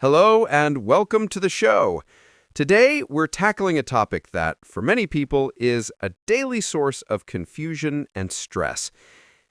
Hello and welcome to the show. Today, we're tackling a topic that, for many people, is a daily source of confusion and stress.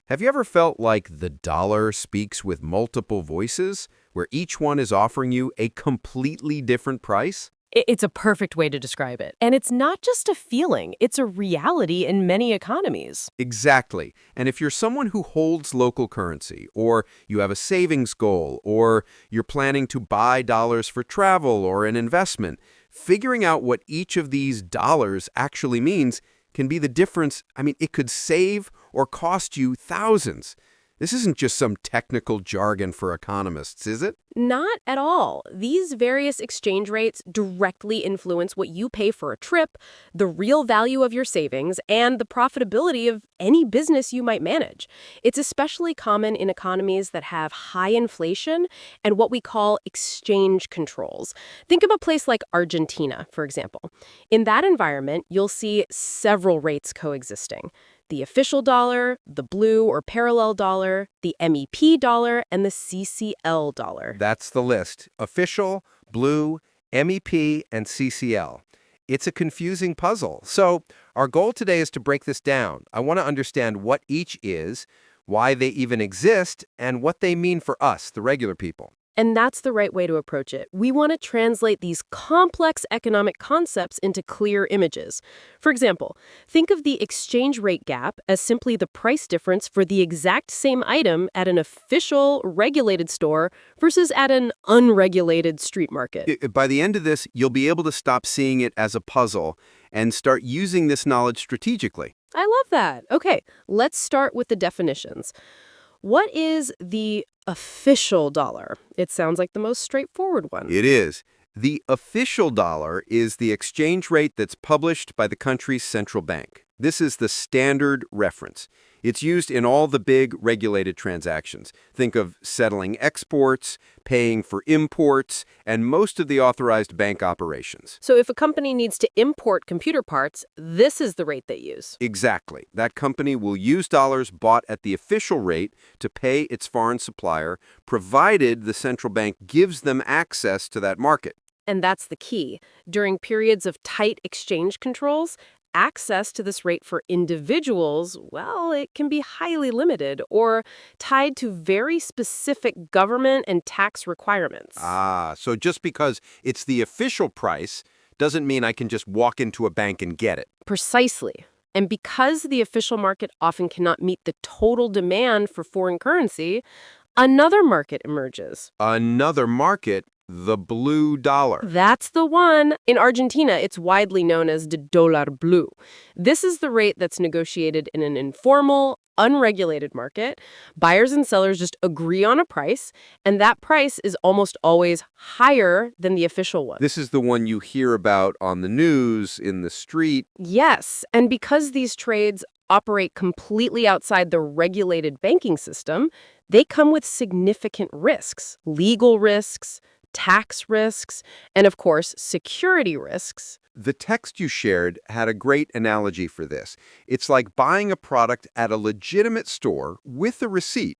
Have you ever felt like the dollar speaks with multiple voices, where each one is offering you a completely different price? It's a perfect way to describe it. And it's not just a feeling, it's a reality in many economies. Exactly. And if you're someone who holds local currency, or you have a savings goal, or you're planning to buy dollars for travel or an investment, figuring out what each of these dollars actually means can be the difference. It could save or cost you thousands. This isn't just some technical jargon for economists, is it? Not at all. These various exchange rates directly influence what you pay for a trip, the real value of your savings, and the profitability of any business you might manage. It's especially common in economies that have high inflation and what we call exchange controls. Think of a place like Argentina, for example. In that environment, you'll see several rates coexisting: the official dollar, the blue or parallel dollar, the MEP dollar, and the CCL dollar. That's the list. Official, blue, MEP, and CCL. It's a confusing puzzle. So our goal today is to break this down. I want to understand what each is, why they even exist, and what they mean for us, the regular people. And that's the right way to approach it. We want to translate these complex economic concepts into clear images. For example, think of the exchange rate gap as simply the price difference for the exact same item at an official, regulated store versus at an unregulated street market. By the end of this, you'll be able to stop seeing it as a puzzle and start using this knowledge strategically. I love that. Okay, let's start with the definitions. What is the official dollar? It sounds like the most straightforward one. It is. The official dollar is the exchange rate that's published by the country's central bank. This is the standard reference. It's used in all the big regulated transactions. Think of settling exports, paying for imports, and most of the authorized bank operations. So if a company needs to import computer parts, this is the rate they use. Exactly. That company will use dollars bought at the official rate to pay its foreign supplier, provided the central bank gives them access to that market. And that's the key. During periods of tight exchange controls, access to this rate for individuals, well, it can be highly limited or tied to very specific government and tax requirements. So just because it's the official price doesn't mean I can just walk into a bank and get it. Precisely. And because the official market often cannot meet the total demand for foreign currency, another market emerges. Another market? The blue dollar. That's the one. In Argentina, it's widely known as the dólar blue. This is the rate that's negotiated in an informal, unregulated market. Buyers and sellers just agree on a price, and that price is almost always higher than the official one. This is the one you hear about on the news, in the street. Yes, and because these trades operate completely outside the regulated banking system, they come with significant risks: legal risks, tax risks, and of course, security risks. The text you shared had a great analogy for this. It's like buying a product at a legitimate store with a receipt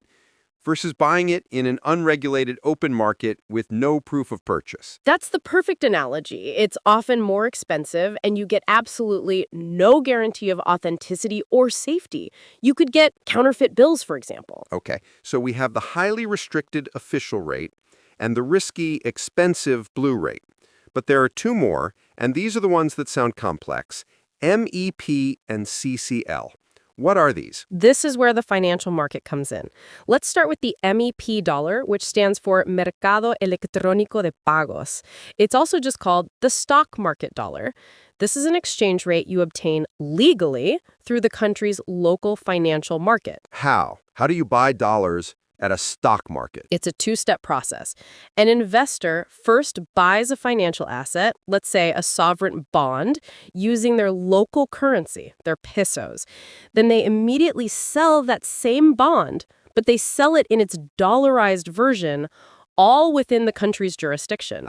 versus buying it in an unregulated open market with no proof of purchase. That's the perfect analogy. It's often more expensive, and you get absolutely no guarantee of authenticity or safety. You could get counterfeit bills, for example. Okay, so we have the highly restricted official rate and the risky, expensive blue rate. But there are two more, and these are the ones that sound complex: MEP and CCL. What are these? This is where the financial market comes in. Let's start with the MEP dollar, which stands for Mercado Electrónico de Pagos. It's also just called the stock market dollar. This is an exchange rate you obtain legally through the country's local financial market. How? How do you buy dollars at a stock market? It's a two-step process. An investor first buys a financial asset, let's say a sovereign bond, using their local currency, their pesos. Then they immediately sell that same bond, but they sell it in its dollarized version, all within the country's jurisdiction.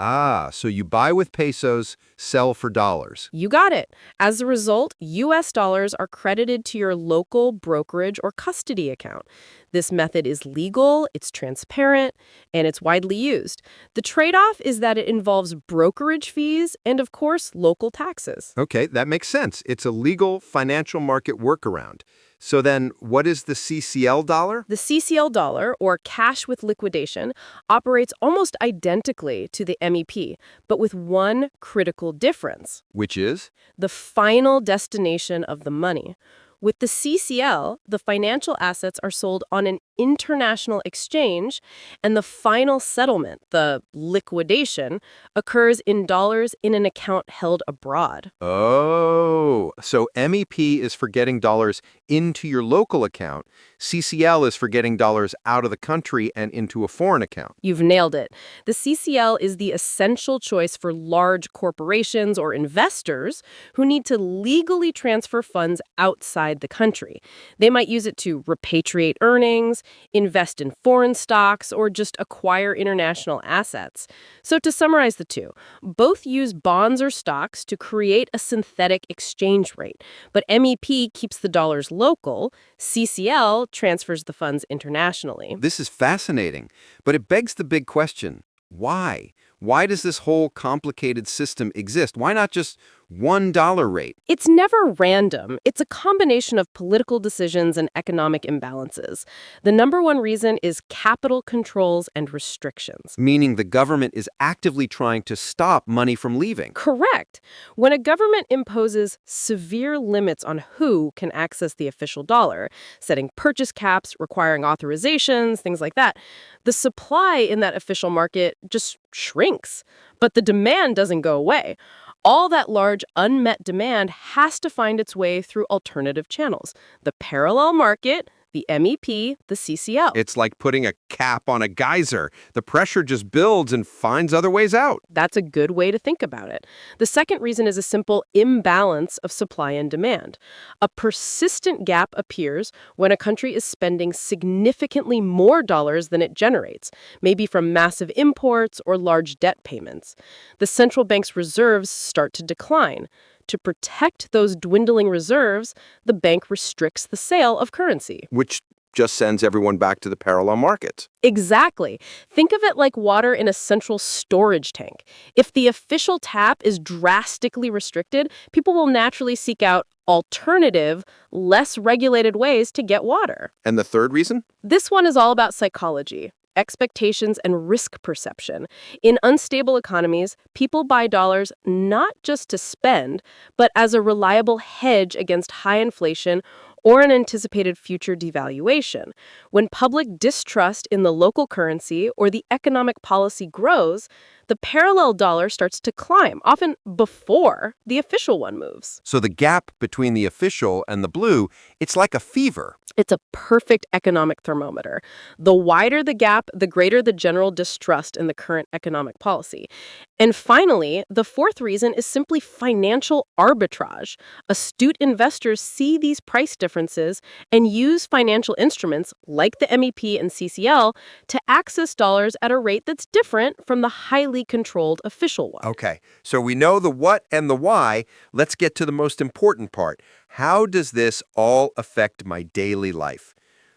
So you buy with pesos, sell for dollars. You got it. As a result, U.S. dollars are credited to your local brokerage or custody account. This method is legal, it's transparent, and it's widely used. The trade-off is that it involves brokerage fees and, of course, local taxes. Okay, that makes sense. It's a legal financial market workaround. So then, what is the CCL dollar? The CCL dollar, or cash with liquidation, operates almost identically to the MEP, but with one critical difference: Which is? the final destination of the money. With the CCL, the financial assets are sold on an international exchange, and the final settlement, the liquidation, occurs in dollars in an account held abroad. Oh, so MEP is for getting dollars into your local account. CCL is for getting dollars out of the country and into a foreign account. You've nailed it. The CCL is the essential choice for large corporations or investors who need to legally transfer funds outside the country. They might use it to repatriate earnings, invest in foreign stocks, or just acquire international assets. So to summarize the two, both use bonds or stocks to create a synthetic exchange rate. But MEP keeps the dollars local, CCL transfers the funds internationally. This is fascinating, but it begs the big question: why? Why does this whole complicated system exist? Why not just $1 rate? It's never random. It's a combination of political decisions and economic imbalances. The number one reason is capital controls and restrictions. Meaning the government is actively trying to stop money from leaving. Correct. When a government imposes severe limits on who can access the official dollar, setting purchase caps, requiring authorizations, things like that, the supply in that official market just shrinks. But the demand doesn't go away. All that large unmet demand has to find its way through alternative channels: the parallel market, the MEP, the CCL. It's like putting a cap on a geyser. The pressure just builds and finds other ways out. That's a good way to think about it. The second reason is a simple imbalance of supply and demand. A persistent gap appears when a country is spending significantly more dollars than it generates, maybe from massive imports or large debt payments. The central bank's reserves start to decline. To protect those dwindling reserves, the bank restricts the sale of currency. Which just sends everyone back to the parallel markets. Exactly. Think of it like water in a central storage tank. If the official tap is drastically restricted, people will naturally seek out alternative, less regulated ways to get water. And the third reason? This one is all about psychology, expectations, and risk perception. In unstable economies, people buy dollars not just to spend, but as a reliable hedge against high inflation or an anticipated future devaluation. When public distrust in the local currency or the economic policy grows, the parallel dollar starts to climb, often before the official one moves. So the gap between the official and the blue, it's like a fever. It's a perfect economic thermometer. The wider the gap, the greater the general distrust in the current economic policy. And finally, the fourth reason is simply financial arbitrage. Astute investors see these price differences and use financial instruments like the MEP and CCL to access dollars at a rate that's different from the highly controlled official one. Okay, so we know the what and the why. Let's get to the most important part. How does this all affect my daily life?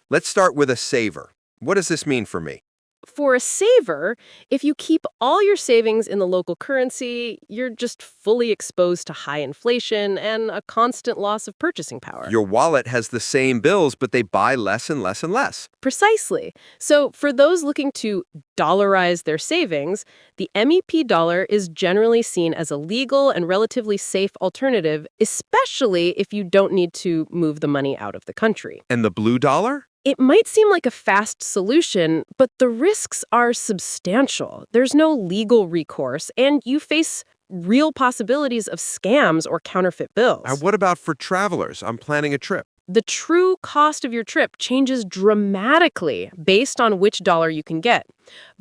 Let's start with a saver. What does this mean for me? For a saver, if you keep all your savings in the local currency, you're just fully exposed to high inflation and a constant loss of purchasing power. Your wallet has the same bills, but they buy less and less and less. Precisely. So for those looking to dollarize their savings, the MEP dollar is generally seen as a legal and relatively safe alternative, especially if you don't need to move the money out of the country. And the blue dollar? It might seem like a fast solution, but the risks are substantial. There's no legal recourse, and you face real possibilities of scams or counterfeit bills. And what about for travelers? I'm planning a trip. The true cost of your trip changes dramatically based on which dollar you can get.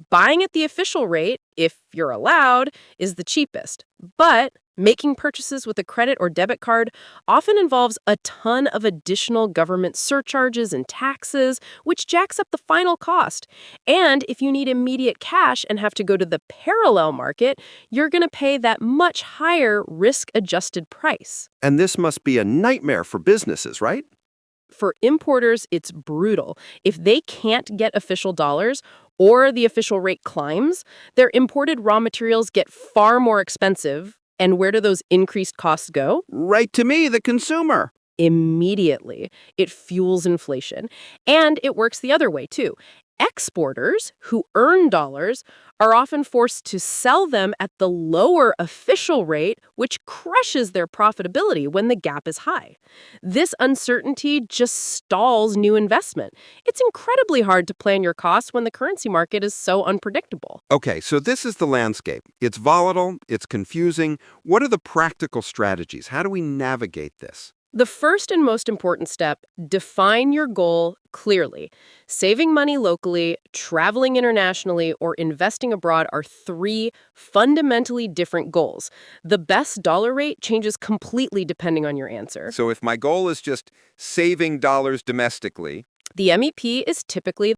Buying at the official rate, if you're allowed, is the cheapest. But making purchases with a credit or debit card often involves a ton of additional government surcharges and taxes, which jacks up the final cost. And if you need immediate cash and have to go to the parallel market, you're going to pay that much higher risk-adjusted price. And this must be a nightmare for businesses, right? For importers, it's brutal. If they can't get official dollars or the official rate climbs, their imported raw materials get far more expensive. And where do those increased costs go? Right to me, the consumer. Immediately. It fuels inflation. And it works the other way, too. Exporters who earn dollars are often forced to sell them at the lower official rate, which crushes their profitability when the gap is high. This uncertainty just stalls new investment. It's incredibly hard to plan your costs when the currency market is so unpredictable. Okay, so this is the landscape. It's volatile, it's confusing. What are the practical strategies? How do we navigate this? The first and most important step, define your goal clearly. Saving money locally, traveling internationally, or investing abroad are three fundamentally different goals. The best dollar rate changes completely depending on your answer. So if my goal is just saving dollars domestically, The MEP is typically